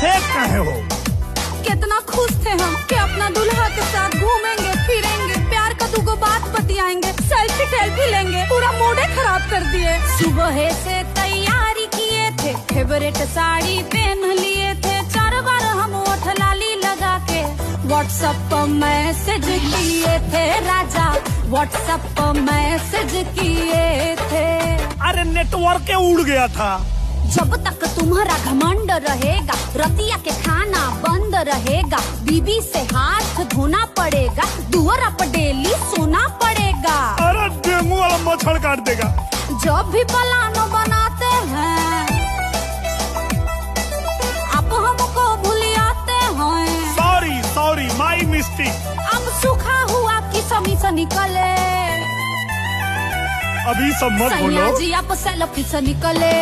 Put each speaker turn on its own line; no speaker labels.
फेंक काहे हो?
कितना खुश थे हम कि अपना दुल्हा के साथ घूमेंगे फिरेंगे, प्यार का दुगो बात बतियाएंगे, सेल्फी लेंगे, पूरा मूडे खराब कर दिए। सुबह से तैयारी किए थे, फेवरेट साड़ी पहन लिए थे, 4 बार हम ओठ लाली लगा के व्हाट्सएप पर मैसेज किए थे राजा, व्हाट्सएप पर मैसेज किए थे।
अरे नेटवर्क के उड़ गया था।
जब तक तुम्हारा घमंड रहेगा, रतिया के खाना बंद रहेगा, बीबी से हाथ धोना पड़ेगा, दुआरा पर डेली सोना पड़ेगा।
अरे डेंगू वाला मच्छर काट देगा।
जब भी प्लान बनाते हैं आप हमको भूलियाते हैं।
Sorry my mistake.
अब सूखा हुआ किसमी से निकले,
अभी सब मत बोलो।
सैया जी आप सेल्फी से निकले।